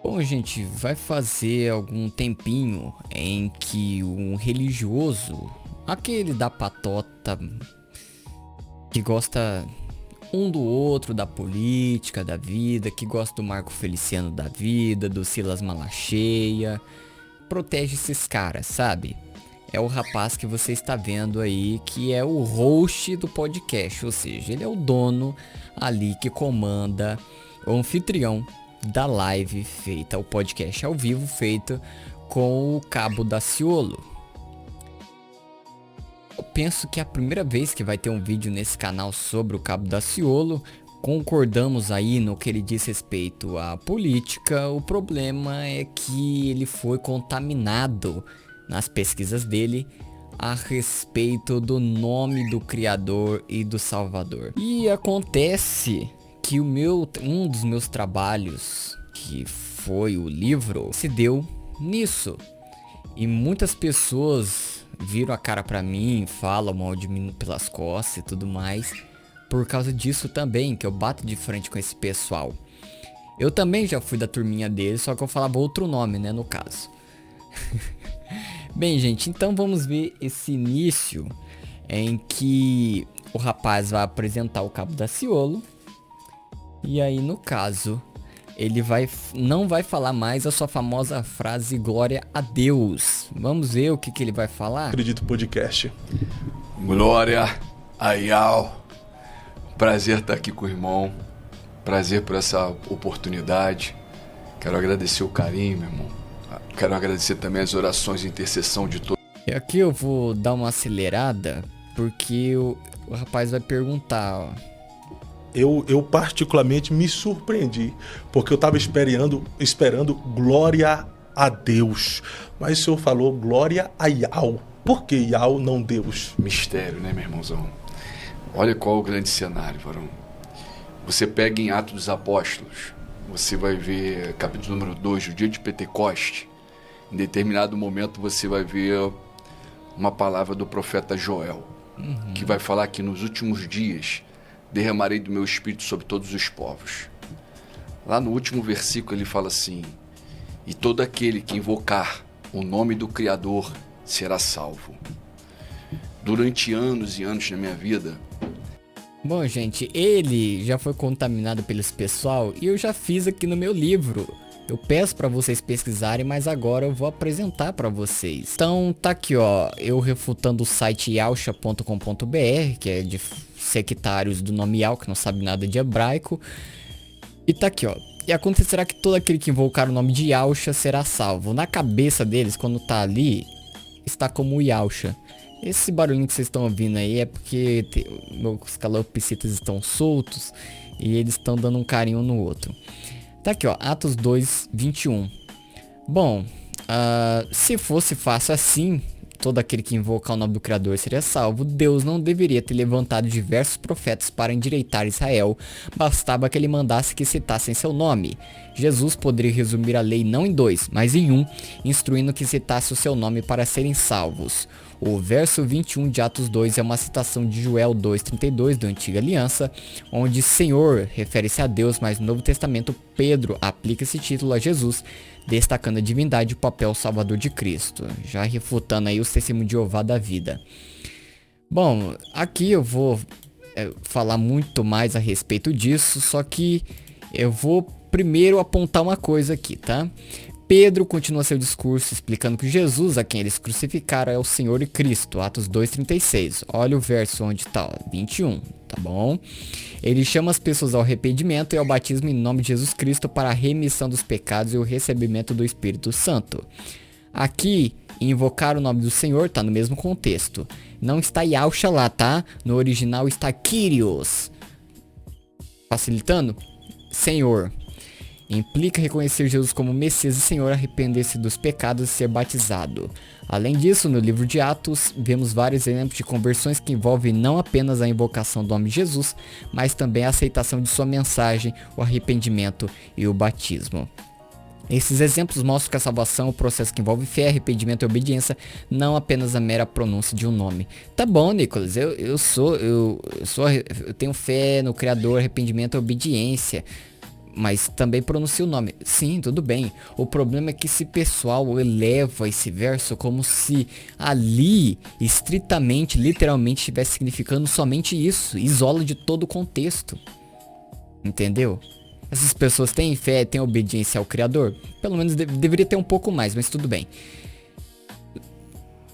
Bom, gente, vai fazer algum tempinho em que um religioso, aquele da patota, que gosta um do outro, da política, da vida, que gosta do Marco Feliciano da vida, do Silas Malacheia, protege esses caras, sabe? É o rapaz que você está vendo aí, que é o host do podcast, ou seja, ele é o dono ali que comanda, o anfitrião da live feita, o podcast ao vivo feito com o Cabo Daciolo. Eu penso que é a primeira vez que vai ter um vídeo nesse canal sobre o Cabo Daciolo. Concordamos aí no que ele diz respeito à política. O problema é que ele foi contaminado nas pesquisas dele a respeito do nome do Criador e do Salvador. E acontece que um dos meus trabalhos, que foi o livro, se deu nisso. E muitas pessoas viram a cara pra mim, falam mal de mim pelas costas e tudo mais, por causa disso também, que eu bato de frente com esse pessoal. Eu também já fui da turminha dele, só que eu falava outro nome, né, no caso. Bem, gente, então vamos ver esse início em que o rapaz vai apresentar o Cabo Daciolo. E aí, no caso, ele não vai falar mais a sua famosa frase glória a Deus. Vamos ver o que ele vai falar? Acredito podcast. Glória a Yau. Prazer estar aqui com o irmão. Prazer por essa oportunidade. Quero agradecer o carinho, meu irmão. Quero agradecer também as orações de intercessão de todos. Aqui eu vou dar uma acelerada, porque o rapaz vai perguntar, ó. Eu particularmente me surpreendi, porque eu estava esperando glória a Deus. Mas o senhor falou glória a Yau. Por que Yau, não Deus? Mistério, né, meu irmãozão? Olha qual o grande cenário, varão. Você pega em Atos dos Apóstolos, você vai ver capítulo número 2, o dia de Pentecoste. Em determinado momento você vai ver uma palavra do profeta Joel, que vai falar que nos últimos dias derramarei do meu espírito sobre todos os povos. Lá no último versículo ele fala assim: e todo aquele que invocar o nome do Criador será salvo. Durante anos e anos na minha vida... Bom, gente, ele já foi contaminado pelo pessoal e eu já fiz aqui no meu livro. Eu peço para vocês pesquisarem, mas agora eu vou apresentar para vocês. Então tá aqui, ó, eu refutando o site yausha.com.br, que é de sectários do nome Yau, que não sabe nada de hebraico. E tá aqui, ó. E acontecerá que todo aquele que invocar o nome de Yausha será salvo. Na cabeça deles, quando tá ali, está como Yausha. Esse barulhinho que vocês estão ouvindo aí é porque meus calopsitas estão soltos e eles estão dando um carinho no outro. Tá aqui, ó, Atos 2, 21. Bom, se fosse fácil assim, todo aquele que invocar o nome do Criador seria salvo, Deus não deveria ter levantado diversos profetas para endireitar Israel, bastava que ele mandasse que citassem seu nome. Jesus poderia resumir a lei não em 2, mas em 1, instruindo que citasse o seu nome para serem salvos. O verso 21 de Atos 2 é uma citação de Joel 2,32 da Antiga Aliança, onde Senhor refere-se a Deus, mas no Novo Testamento Pedro aplica esse título a Jesus, destacando a divindade e o papel salvador de Cristo, já refutando aí o testemunho de Jeová da vida. Bom, aqui eu vou falar muito mais a respeito disso, só que eu vou primeiro apontar uma coisa aqui, tá? Pedro continua seu discurso explicando que Jesus, a quem eles crucificaram, é o Senhor e Cristo, Atos 2,36. Olha o verso onde está, 21, tá bom? Ele chama as pessoas ao arrependimento e ao batismo em nome de Jesus Cristo para a remissão dos pecados e o recebimento do Espírito Santo. Aqui, invocar o nome do Senhor tá no mesmo contexto. Não está Yausha lá, tá? No original está Kyrios. Facilitando? Senhor. Implica reconhecer Jesus como Messias e Senhor, arrepender-se dos pecados e ser batizado. Além disso, no livro de Atos, vemos vários exemplos de conversões que envolvem não apenas a invocação do nome de Jesus, mas também a aceitação de sua mensagem, o arrependimento e o batismo. Esses exemplos mostram que a salvação é um processo que envolve fé, arrependimento e obediência, não apenas a mera pronúncia de um nome. Tá bom, Nicolas, eu tenho fé no Criador, arrependimento e obediência. mas também pronuncia o nome. Sim, tudo bem. O problema é que esse pessoal eleva esse verso como se ali, estritamente, literalmente, estivesse significando somente isso. Isola de todo o contexto. Entendeu? Essas pessoas têm fé, têm obediência ao Criador? Pelo menos deveria ter um pouco mais, mas tudo bem.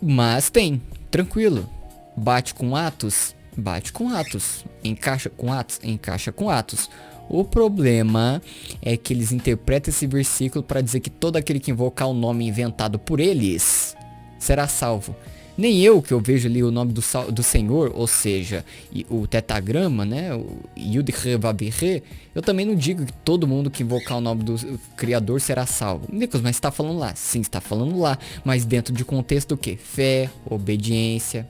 Mas tem, tranquilo. Bate com Atos? Bate com Atos. Encaixa com Atos? Encaixa com Atos. O problema é que eles interpretam esse versículo para dizer que todo aquele que invocar o nome inventado por eles será salvo. Nem eu, que eu vejo ali o nome do Senhor, ou seja, o tetagrama, né, o Yud-He-Vav-He, eu também não digo que todo mundo que invocar o nome do Criador será salvo. Nicolas, mas está falando lá. Sim, está falando lá, mas dentro de contexto do quê? Fé, obediência.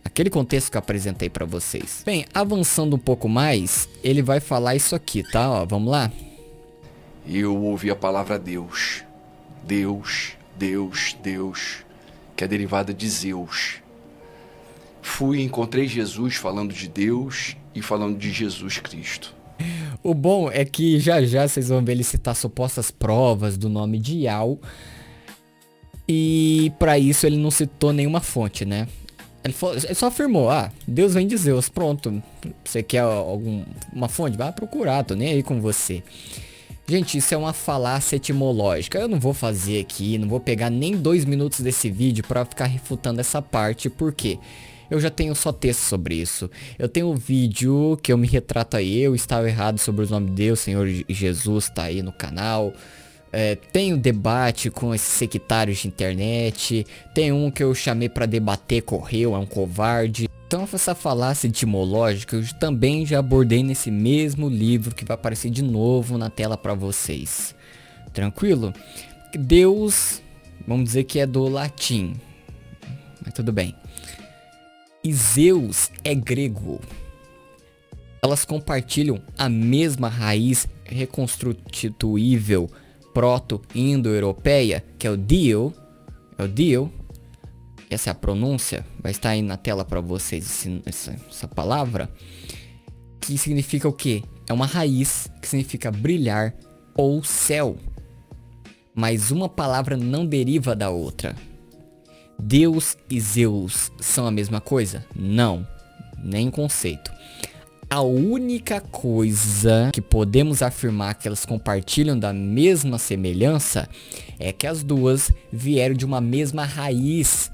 Aquele contexto que eu apresentei para vocês. Bem, avançando um pouco mais, ele vai falar isso aqui, tá? Ó, vamos lá? Eu ouvi a palavra Deus. Deus, Deus, Deus, que é derivada de Zeus. Fui e encontrei Jesus falando de Deus e falando de Jesus Cristo. O bom é que já vocês vão ver ele citar supostas provas do nome de Yahweh. E para isso ele não citou nenhuma fonte, né? Ele só afirmou, Deus vem de Zeus, pronto. Você quer uma fonte? Vai procurar, tô nem aí com você. Gente, isso é uma falácia etimológica. Eu não vou fazer aqui, não vou pegar nem 2 minutos desse vídeo para ficar refutando essa parte, porque eu já tenho só texto sobre isso. Eu tenho um vídeo que eu me retrato aí, eu estava errado sobre o nome de Deus, Senhor Jesus, tá aí no canal. Tenho debate com esses sectários de internet. Tem um que eu chamei para debater, correu, é um covarde. Então essa falácia etimológica eu também já abordei nesse mesmo livro que vai aparecer de novo na tela para vocês. Tranquilo? Deus, vamos dizer que é do latim, mas tudo bem. E Zeus é grego. Elas compartilham a mesma raiz reconstituível proto-indo-europeia, que é o Dio. Essa é a pronúncia, vai estar aí na tela para vocês essa palavra, que significa o quê? É uma raiz que significa brilhar ou céu, mas uma palavra não deriva da outra. Deus e Zeus são a mesma coisa? Não, nem conceito. A única coisa que podemos afirmar que elas compartilham da mesma semelhança é que as duas vieram de uma mesma raiz,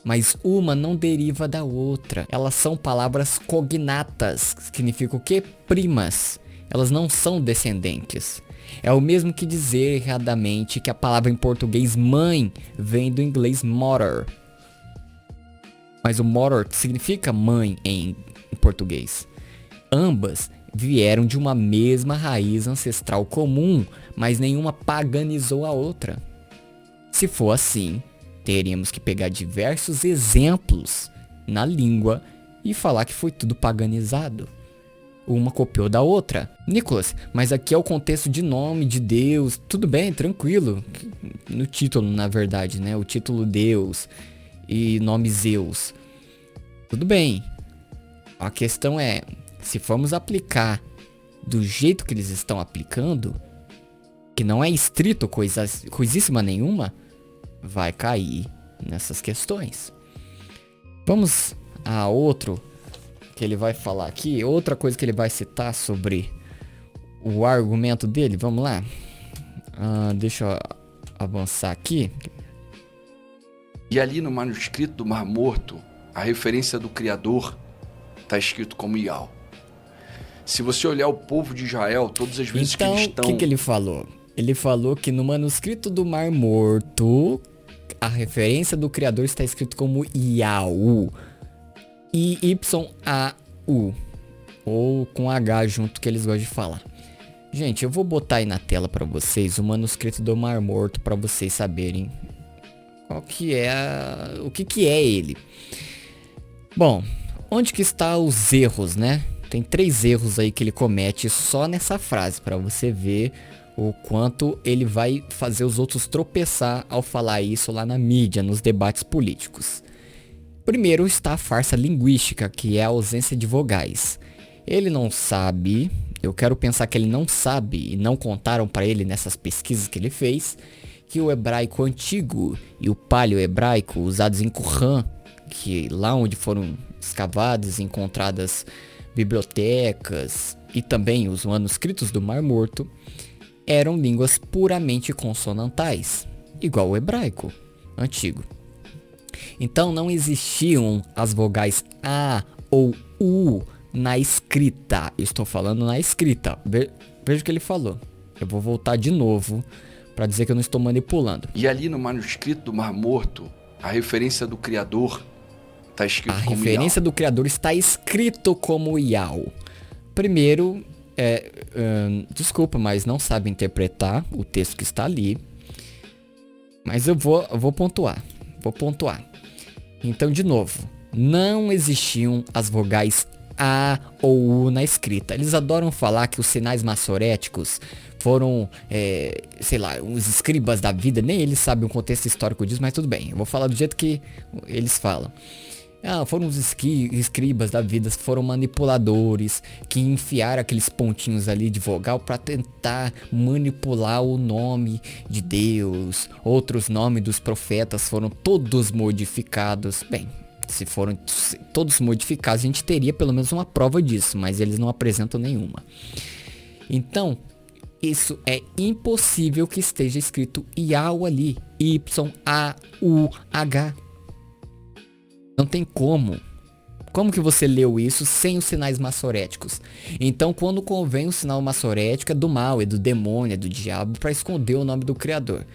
mas uma não deriva da outra. Elas são palavras cognatas, que significa o quê? Primas. Elas não são descendentes. É o mesmo que dizer erradamente que a palavra em português mãe vem do inglês mother. Mas o mother significa mãe em português. Ambas vieram de uma mesma raiz ancestral comum, mas nenhuma paganizou a outra. Se for assim, teríamos que pegar diversos exemplos na língua e falar que foi tudo paganizado. Uma copiou da outra. Nicolas, mas aqui é o contexto de nome de Deus. Tudo bem, tranquilo. No título, na verdade, né? O título Deus e nome Zeus. Tudo bem. A questão é, se formos aplicar do jeito que eles estão aplicando, que não é estrito coisíssima nenhuma, vai cair nessas questões. Vamos a outro que ele vai falar aqui, outra coisa que ele vai citar sobre o argumento dele. Vamos lá. Deixa eu avançar aqui. E ali no manuscrito do Mar Morto, a referência do Criador está escrito como Yahweh. Se você olhar o povo de Israel, todas as vezes que eles estão... Então, o que ele falou? Ele falou que no manuscrito do Mar Morto, a referência do Criador está escrito como Yahweh. I-Y-A-U. Ou com H junto, que eles gostam de falar. Gente, eu vou botar aí na tela para vocês o manuscrito do Mar Morto para vocês saberem qual que é o que é ele. Bom, onde que está os erros, né? Tem 3 erros aí que ele comete só nessa frase, para você ver o quanto ele vai fazer os outros tropeçar ao falar isso lá na mídia, nos debates políticos. Primeiro está a farsa linguística, que é a ausência de vogais. Ele não sabe, Eu quero pensar que ele não sabe e não contaram para ele nessas pesquisas que ele fez que o hebraico antigo e o paleo-hebraico usados em Qumran, que lá onde foram escavadas e encontradas bibliotecas e também os manuscritos do Mar Morto, eram línguas puramente consonantais, igual o hebraico antigo. Então não existiam as vogais A ou U na escrita. Eu estou falando na escrita. Veja o que ele falou. Eu vou voltar de novo para dizer que eu não estou manipulando. E ali no manuscrito do Mar Morto, a referência do Criador está escrito como Yahweh. A referência do Criador está escrito como Yahweh. Primeiro, desculpa, mas não sabe interpretar o texto que está ali. Mas eu vou pontuar. Vou pontuar. Então, de novo, não existiam as vogais A ou U na escrita. Eles adoram falar que os sinais maçoréticos foram, sei lá, os escribas da vida. Nem eles sabem o contexto histórico disso, mas tudo bem. Eu vou falar do jeito que eles falam. Foram os escribas da vida, foram manipuladores que enfiaram aqueles pontinhos ali de vogal para tentar manipular o nome de Deus. Outros nomes dos profetas foram todos modificados. Bem, se foram todos modificados, a gente teria pelo menos uma prova disso, mas eles não apresentam nenhuma. Então, isso é impossível que esteja escrito Yahweh ali, Y-A-U-H. Não tem como. Como que você leu isso sem os sinais maçoréticos? Então, quando convém o sinal maçorético é do mal, é do demônio, é do diabo, para esconder o nome do Criador.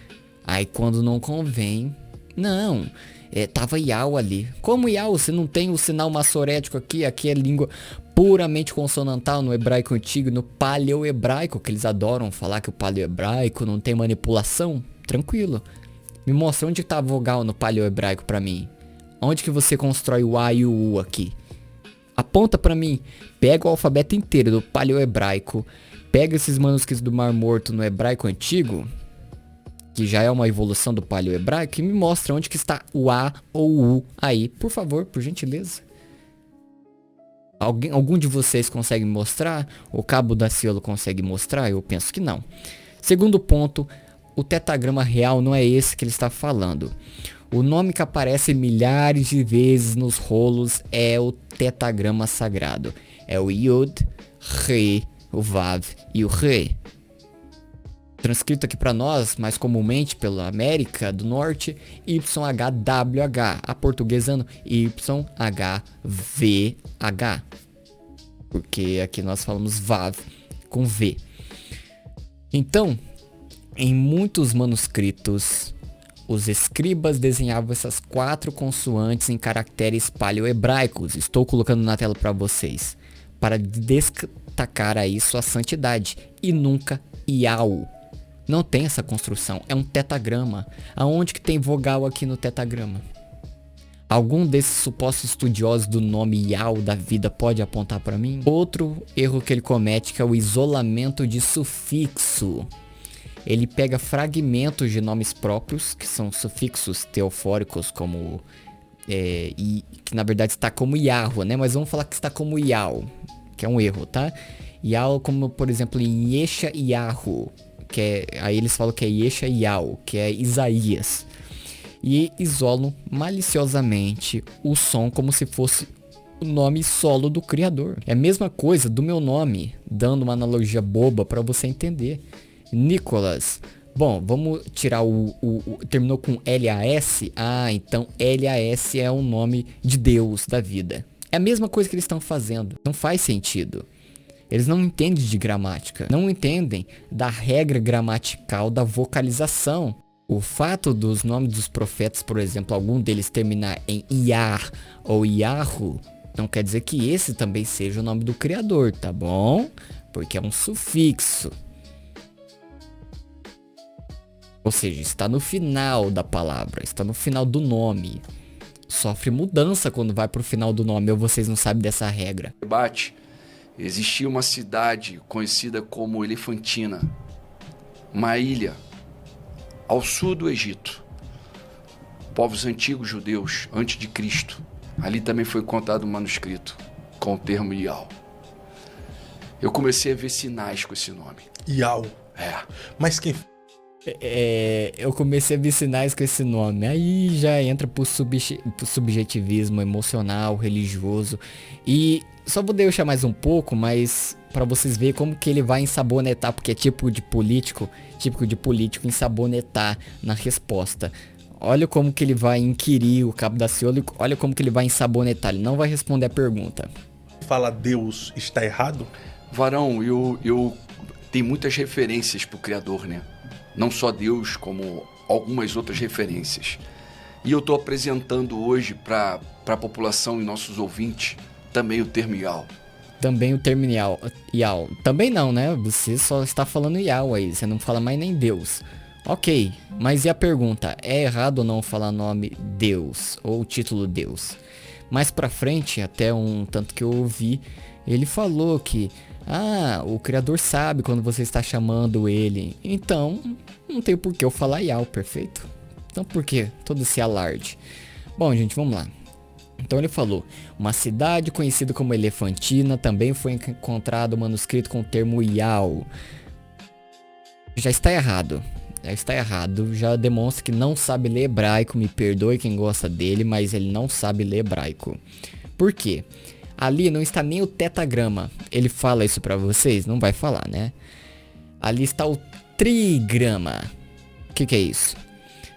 Aí quando não convém, não, tava Yahweh ali. Como Yahweh, se não tem o sinal maçorético aqui é língua puramente consonantal no hebraico antigo, no paleo-hebraico, que eles adoram falar que o paleo-hebraico não tem manipulação. Tranquilo. Me mostra onde tá a vogal no paleo-hebraico para mim. Onde que você constrói o A e o U aqui? Aponta pra mim. Pega o alfabeto inteiro do paleo-hebraico. Pega esses manuscritos do Mar Morto no hebraico antigo, que já é uma evolução do paleo-hebraico, e me mostra onde que está o A ou o U aí. Por favor, por gentileza. Algum de vocês consegue me mostrar? O Cabo Daciolo consegue mostrar? Eu penso que não. Segundo ponto, o tetagrama real não é esse que ele está falando. O nome que aparece milhares de vezes nos rolos é o tetagrama sagrado. É o Yod, Re, o Vav e o Re. Transcrito aqui para nós, mais comumente pela América do Norte, YHWH. Aportuguesando YHVH. Porque aqui nós falamos Vav com V. Então, em muitos manuscritos, os escribas desenhavam essas 4 consoantes em caracteres paleo-hebraicos. Estou colocando na tela para vocês. Para destacar aí sua santidade. E nunca Yahweh. Não tem essa construção. É um tetagrama. Aonde que tem vogal aqui no tetagrama? Algum desses supostos estudiosos do nome Yahweh da vida pode apontar para mim? Outro erro que ele comete que é o isolamento de sufixo. Ele pega fragmentos de nomes próprios, que são sufixos teofóricos, como que na verdade está como Yahweh, né? Mas vamos falar que está como Yahweh, que é um erro, tá? Yahweh, como por exemplo em Yesha Yahweh, aí eles falam que é Yesha Yahweh, que é Isaías. E isolam maliciosamente o som como se fosse o nome solo do Criador. É a mesma coisa do meu nome, dando uma analogia boba para você entender. Nicolas. Bom, vamos tirar terminou com LAS. Então LAS é um nome de Deus da vida. É a mesma coisa que eles estão fazendo. Não faz sentido. Eles não entendem de gramática. Não entendem da regra gramatical da vocalização. O fato dos nomes dos profetas, por exemplo, algum deles terminar em Iar ou Yahu, não quer dizer que esse também seja o nome do Criador, tá bom? Porque é um sufixo. Ou seja, está no final da palavra, está no final do nome. Sofre mudança quando vai para o final do nome, ou vocês não sabem dessa regra. Debate. Existia uma cidade conhecida como Elefantina, uma ilha ao sul do Egito. Povos antigos judeus, antes de Cristo. Ali também foi contado um manuscrito com o termo Yahweh. eu comecei a ver sinais com esse nome. Yau. Mas quem... Eu comecei a ver sinais com esse nome. Aí já entra pro subjetivismo emocional, religioso. E só vou deixar mais um pouco, mas pra vocês verem como que ele vai ensabonetar, porque é típico de político ensabonetar na resposta. Olha como que ele vai inquirir o Cabo Daciolo, olha como que ele vai ensabonetar, ele não vai responder a pergunta. Fala Deus está errado? Varão, eu tem muitas referências pro Criador, né? Não só Deus, como algumas outras referências. E eu estou apresentando hoje para a população e nossos ouvintes também o termo Yau. Também o termo Yau. Também não, né? Você só está falando Yau aí, você não fala mais nem Deus. Ok, mas e a pergunta? É errado ou não falar nome Deus ou título Deus? Mais pra frente, até um tanto que eu ouvi, ele falou que o Criador sabe quando você está chamando ele. Então, não tem por que eu falar Yau, perfeito? Então por que todo esse alarde? Bom, gente, vamos lá. Então ele falou, uma cidade conhecida como Elefantina também foi encontrado um manuscrito com o termo Yau. Já está errado. Já demonstra que não sabe ler hebraico, me perdoe quem gosta dele, mas ele não sabe ler hebraico. Por quê? Ali não está nem o tetagrama. Ele fala isso pra vocês? Não vai falar, né? Ali está o trigrama. O que é isso?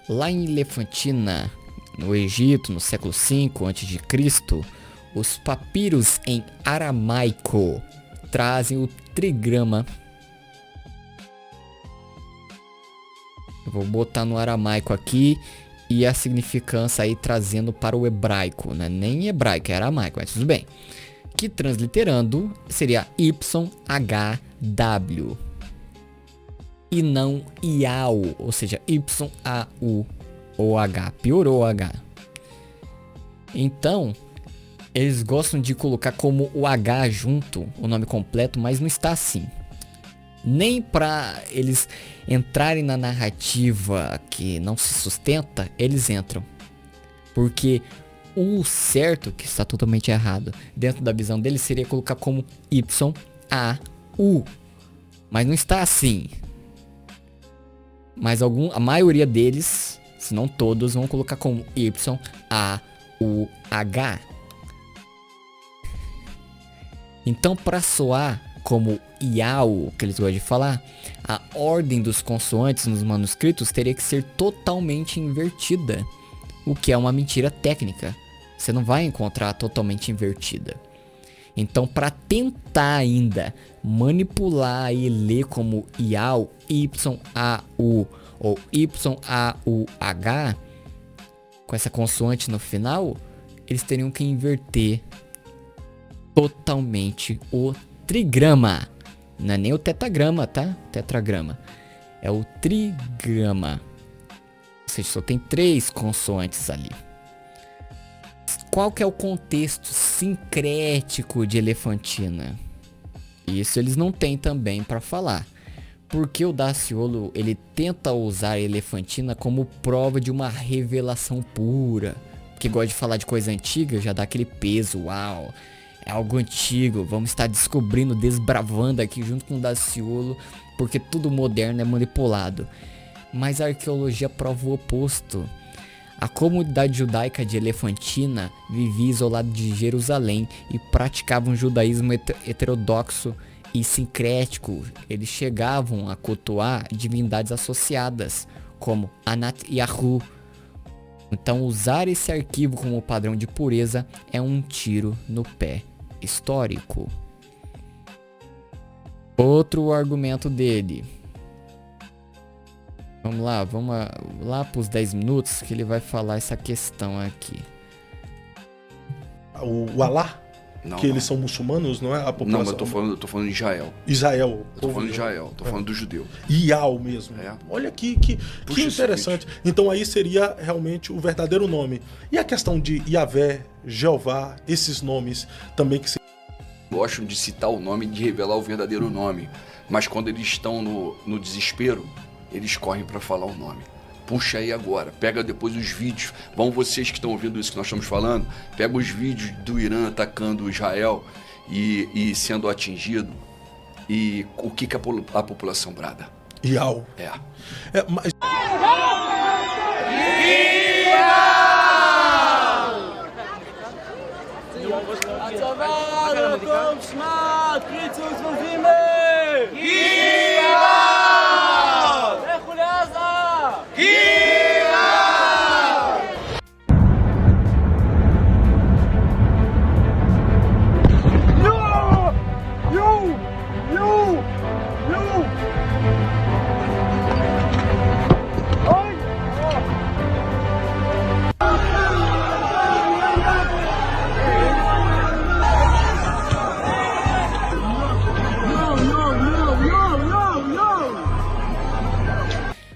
Lá em Elefantina, no Egito, no século V a.C., os papiros em aramaico trazem o trigrama. Eu vou botar no aramaico aqui e a significância aí trazendo para o hebraico, né? Nem hebraico, é aramaico, mas tudo bem. Que transliterando seria YHW e não Iau, ou seja, YAU ou H, piorou o H. Então, eles gostam de colocar como o H junto, o nome completo, mas não está assim. Nem para eles entrarem na narrativa que não se sustenta, eles entram. Porque o certo, que está totalmente errado, dentro da visão deles, seria colocar como YAU. Mas não está assim. Mas a maioria deles, se não todos, vão colocar como YAUH. Então, para soar como Yau, que eles gostam de falar, a ordem dos consoantes nos manuscritos teria que ser totalmente invertida, o que é uma mentira técnica. Você não vai encontrar totalmente invertida. Então, para tentar ainda manipular e ler como Yau, YAU ou YAUH, com essa consoante no final, eles teriam que inverter totalmente o trigrama. Não é nem o tetagrama, tá? Tetragrama. É o trigrama. Ou seja, só tem 3 consoantes ali. Qual que é o contexto sincrético de Elefantina? Isso eles não têm também para falar. Porque o Daciolo, ele tenta usar Elefantina como prova de uma revelação pura. Porque gosta de falar de coisa antiga, já dá aquele peso, uau. É algo antigo, vamos estar descobrindo, desbravando aqui junto com o Daciolo, porque tudo moderno é manipulado. Mas a arqueologia prova o oposto. A comunidade judaica de Elefantina vivia isolada de Jerusalém e praticava um judaísmo heterodoxo e sincrético. Eles chegavam a cultuar divindades associadas, como Anat Yahu. Então usar esse arquivo como padrão de pureza é um tiro no pé histórico. Outro argumento dele. Vamos lá para os 10 minutos que ele vai falar essa questão aqui. O Alá? Não, que eles são muçulmanos, não é a população? Não, mas eu tô falando de Israel. Israel. Eu tô falando de Israel, tô falando do judeu. Iau mesmo. É. Olha que interessante. Então aí seria realmente o verdadeiro nome. E a questão de Yahvé, Jeová, esses nomes também que se... Gostam de citar o nome e de revelar o verdadeiro nome. Mas quando eles estão no desespero, eles correm para falar o nome. Puxa aí agora, pega depois os vídeos. Vão vocês que estão ouvindo isso que nós estamos falando, pega os vídeos do Irã atacando Israel e sendo atingido. E o que a população brada? Iau. Mas...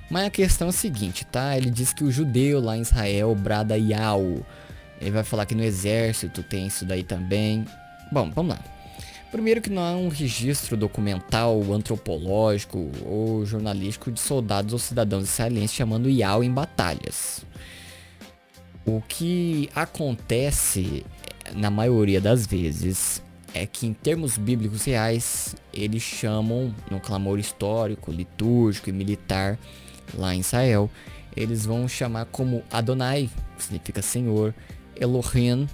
Mas a questão é a seguinte, tá? Ele diz que o judeu lá em Israel brada Yau. Ele vai falar que no exército tem isso daí também. Bom, vamos lá. Primeiro que não há um registro documental, antropológico ou jornalístico de soldados ou cidadãos israelenses chamando Yau em batalhas. O que acontece, na maioria das vezes, é que em termos bíblicos reais, eles chamam, no clamor histórico, litúrgico e militar, lá em Israel, eles vão chamar como Adonai, que significa Senhor, Elohim,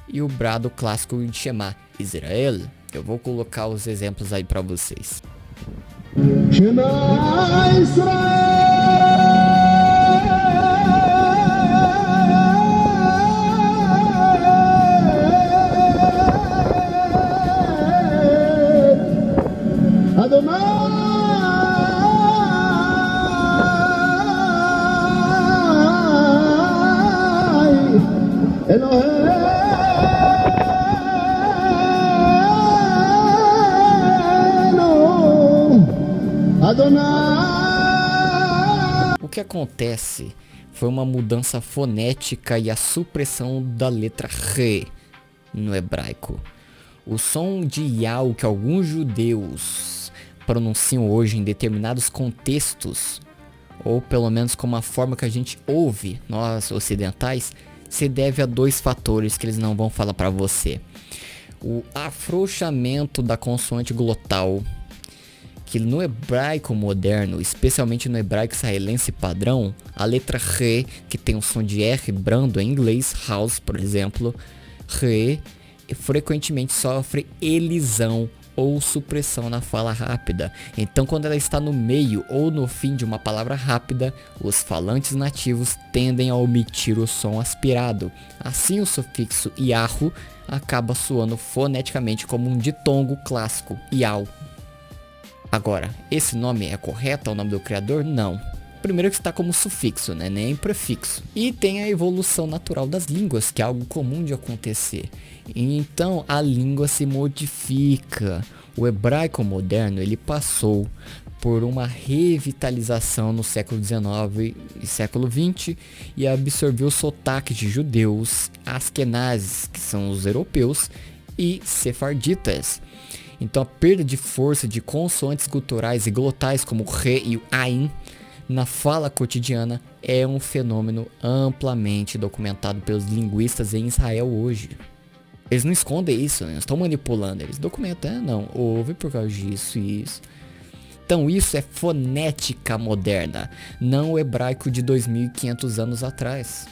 e o brado clássico de chamar Israel. Eu vou colocar os exemplos aí para vocês. O que acontece foi uma mudança fonética e a supressão da letra Re no hebraico. O som de Yau que alguns judeus pronunciam hoje em determinados contextos, ou pelo menos como a forma que a gente ouve, nós ocidentais, se deve a dois fatores que eles não vão falar para você. O afrouxamento da consoante glotal, que no hebraico moderno, especialmente no hebraico israelense padrão, a letra Re, que tem um som de R brando em inglês, house por exemplo, Re, frequentemente sofre elisão ou supressão na fala rápida. Então quando ela está no meio ou no fim de uma palavra rápida, os falantes nativos tendem a omitir o som aspirado. Assim o sufixo Yahu acaba soando foneticamente como um ditongo clássico, Yau. Agora, esse nome é correto ao nome do criador? Não. Primeiro que está como sufixo, né? Nem prefixo. E tem a evolução natural das línguas, que é algo comum de acontecer. Então a língua se modifica. O hebraico moderno ele passou por uma revitalização no século XIX e século XX e absorveu sotaques de judeus, askenazes, que são os europeus, e sefarditas. Então a perda de força de consoantes guturais e glotais como o Re e o Ain na fala cotidiana é um fenômeno amplamente documentado pelos linguistas em Israel hoje. Eles não escondem isso, né? Não estão manipulando, eles documentam, não, houve por causa disso e isso. Então isso é fonética moderna, não o hebraico de 2500 anos atrás.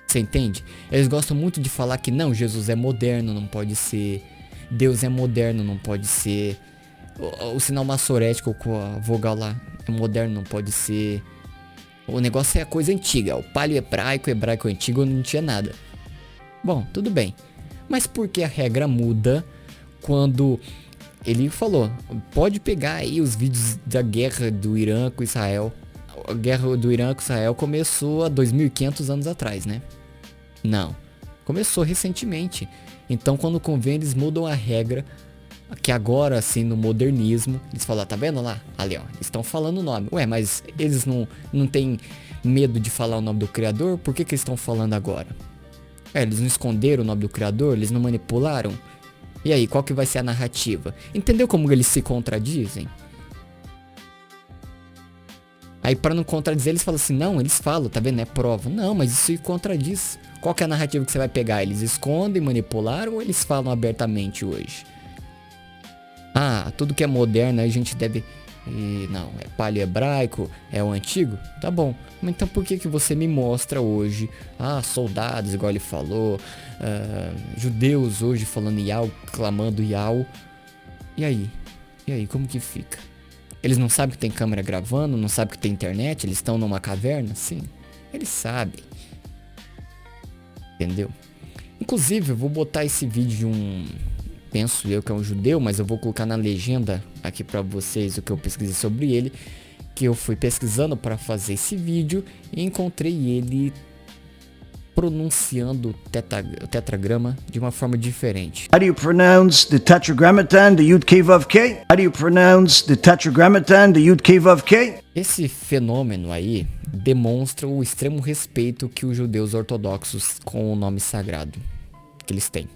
Você entende? Eles gostam muito de falar que não, Jesus é moderno, não pode ser. Deus é moderno, não pode ser. O sinal maçorético com a vogal lá é moderno, não pode ser. O negócio é a coisa antiga, o paleo-hebraico, hebraico antigo não tinha nada. Bom, tudo bem. Mas por que a regra muda quando ele falou? Pode pegar aí os vídeos da guerra do Irã com Israel. A guerra do Irã com Israel começou há 2500 anos atrás, né? Não. Começou recentemente. Então quando convém eles mudam a regra. Que agora assim no modernismo eles falam, tá vendo lá? Ali ó, estão falando o nome. Ué, mas eles não têm medo de falar o nome do criador? Por que eles estão falando agora? Eles não esconderam o nome do criador? Eles não manipularam? E aí, qual que vai ser a narrativa? Entendeu como eles se contradizem? Aí para não contradizer eles falam assim, não, eles falam, tá vendo? É prova. Não, mas isso se contradiz. Qual que é a narrativa que você vai pegar? Eles escondem, manipularam ou eles falam abertamente hoje? Tudo que é moderno a gente deve... não, é paleo-hebraico, é o antigo? Tá bom. Mas então por que você me mostra hoje, soldados, igual ele falou, judeus hoje falando Yau, clamando Yau? E aí? Como que fica? Eles não sabem que tem câmera gravando, não sabem que tem internet, eles estão numa caverna? Sim, eles sabem. Entendeu? Inclusive, eu vou botar esse vídeo de penso eu que é um judeu, mas eu vou colocar na legenda aqui pra vocês o que eu pesquisei sobre ele, que eu fui pesquisando para fazer esse vídeo e encontrei ele pronunciando o tetragrama de uma forma diferente. How do you pronounce the tetragrammaton, the Yud Kei Vav Kei? How do you pronounce the tetragrammaton, the Yud Kei Vav Kei? Esse fenômeno aí demonstra o extremo respeito que os judeus ortodoxos com o nome sagrado que eles têm.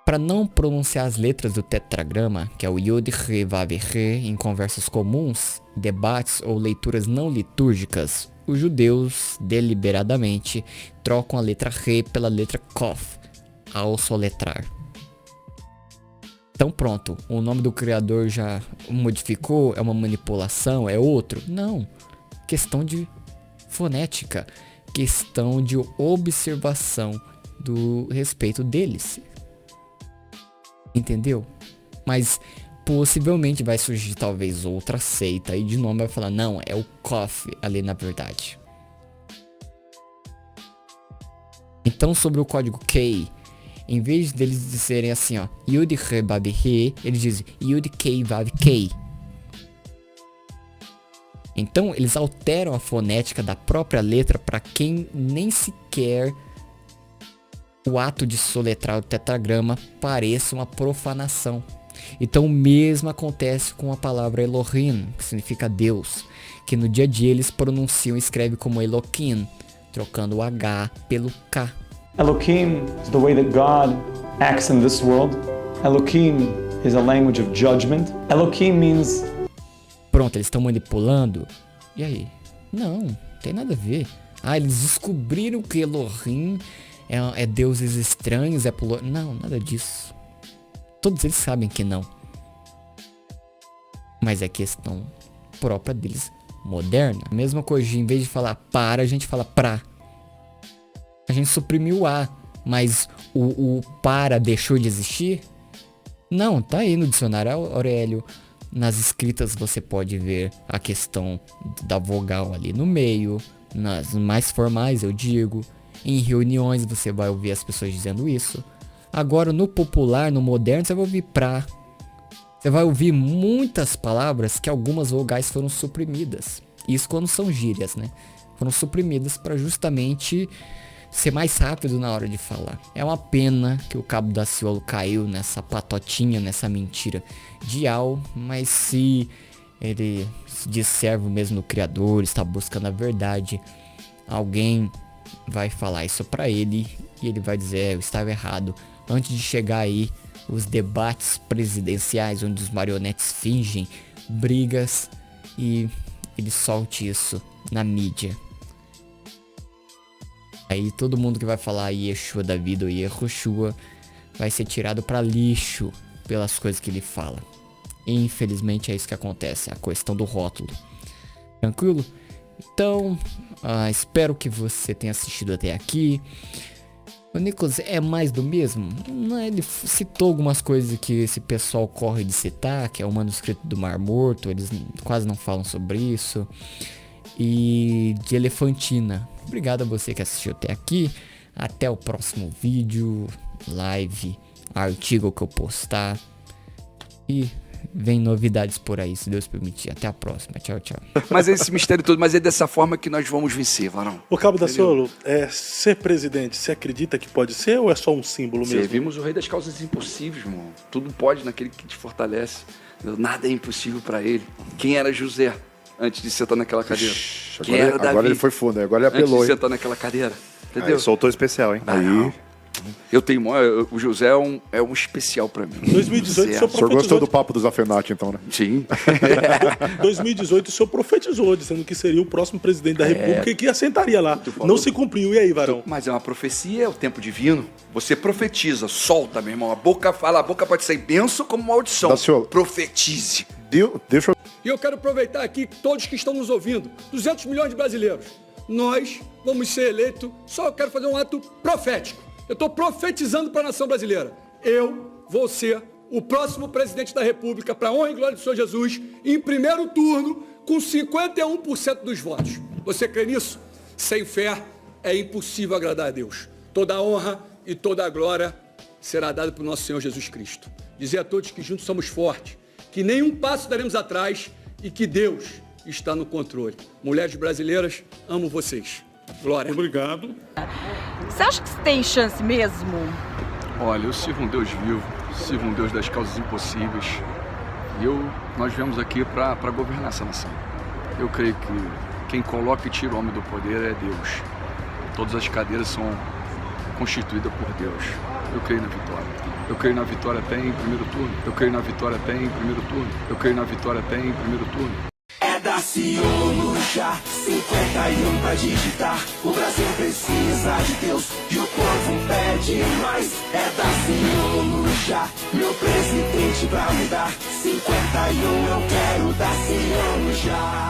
Para não pronunciar as letras do tetragrama, que é o Yud He Vav He, em conversas comuns, debates ou leituras não litúrgicas, os judeus deliberadamente trocam a letra He pela letra Kof ao soletrar. Então pronto, o nome do criador já modificou, é uma manipulação, é outro? Não, questão de fonética, questão de observação do respeito deles. Entendeu? Mas possivelmente vai surgir talvez outra seita e de nome vai falar, não, é o Kof ali na verdade. Então sobre o código Kei, em vez deles dizerem assim, Yud He Vav He, eles dizem Yud Kei Vav Kei. Então eles alteram a fonética da própria letra para quem nem sequer o ato de soletrar o tetragrama pareça uma profanação. Então o mesmo acontece com a palavra Elohim, que significa Deus, que no dia a dia eles pronunciam e escrevem como Elohim, trocando o H pelo K. Elohim is the way that God acts in this world. Elohim is a language of judgment. Elohim means... Pronto, eles estão manipulando. E aí? Não tem nada a ver. Eles descobriram que Elohim é deuses estranhos, Não, nada disso. Todos eles sabem que não. Mas é questão própria deles, moderna. A mesma coisa, em vez de falar para, a gente fala pra. A gente suprimiu o A, mas o para deixou de existir? Não, tá aí no dicionário Aurélio. Nas escritas você pode ver a questão da vogal ali no meio. Nas mais formais, eu digo. Em reuniões você vai ouvir as pessoas dizendo isso. Agora no popular, no moderno, você vai ouvir pra. Você vai ouvir muitas palavras que algumas vogais foram suprimidas. Isso quando são gírias, né? Foram suprimidas para justamente ser mais rápido na hora de falar. É uma pena que o Cabo Daciolo caiu nessa patotinha, nessa mentira de Al, mas se ele se diz servo mesmo do Criador, está buscando a verdade, alguém vai falar isso pra ele e ele vai dizer, eu estava errado. Antes de chegar aí os debates presidenciais onde os marionetes fingem brigas e ele solte isso na mídia. Aí todo mundo que vai falar Yeshua da vida ou Yehoshua vai ser tirado pra lixo pelas coisas que ele fala. E, infelizmente é isso que acontece, a questão do rótulo. Tranquilo? Então, espero que você tenha assistido até aqui. O Nicholas é mais do mesmo? Não, ele citou algumas coisas que esse pessoal corre de citar, que é o manuscrito do Mar Morto, eles quase não falam sobre isso. E de Elefantina. Obrigado a você que assistiu até aqui. Até o próximo vídeo, live, artigo que eu postar. E vem novidades por aí, se Deus permitir. Até a próxima. Tchau, tchau. Mas é esse mistério todo, mas é dessa forma que nós vamos vencer, varão. O Cabo Daciolo, ser presidente, você acredita que pode ser ou é só um símbolo mesmo? Servimos o rei das causas impossíveis, irmão. Tudo pode naquele que te fortalece. Nada é impossível para ele. Quem era José antes de sentar naquela cadeira? Agora ele foi fundo, agora ele apelou. Antes de sentar naquela cadeira, entendeu? Aí soltou especial, hein? Aí Eu tenho... O José é um especial pra mim. 2018 o senhor O senhor gostou profetizou. do papo do Zafenati, então, né? Sim. 2018 o senhor profetizou, dizendo que seria o próximo presidente da República e que assentaria lá. Não se cumpriu. E aí, Varão? Mas é uma profecia, é o tempo divino. Você profetiza, solta, meu irmão. A boca fala, a boca pode ser benção como maldição. Daciolo. Profetize. Deixa eu... E eu quero aproveitar aqui todos que estão nos ouvindo, 200 milhões de brasileiros. Nós vamos ser eleitos, só quero fazer um ato profético. Eu estou profetizando para a nação brasileira. Eu vou ser o próximo presidente da República, para a honra e glória do Senhor Jesus, em primeiro turno, com 51% dos votos. Você crê nisso? Sem fé é impossível agradar a Deus. Toda a honra e toda a glória será dada para o nosso Senhor Jesus Cristo. Dizer a todos que juntos somos fortes, que nenhum passo daremos atrás e que Deus está no controle. Mulheres brasileiras, amo vocês. Glória. Obrigado. Você acha que tem chance mesmo? Olha, eu sirvo um Deus vivo, sirvo um Deus das causas impossíveis. E nós viemos aqui para governar essa nação. Eu creio que quem coloca e tira o homem do poder é Deus. Todas as cadeiras são constituídas por Deus. Eu creio na vitória. Eu creio na vitória até em primeiro turno. Eu creio na vitória até em primeiro turno. Eu creio na vitória até em primeiro turno. É Daciolo já, 51 pra digitar. O Brasil precisa de Deus e o povo pede mais. É Daciolo já, meu presidente pra mudar. 51 eu quero Daciolo já.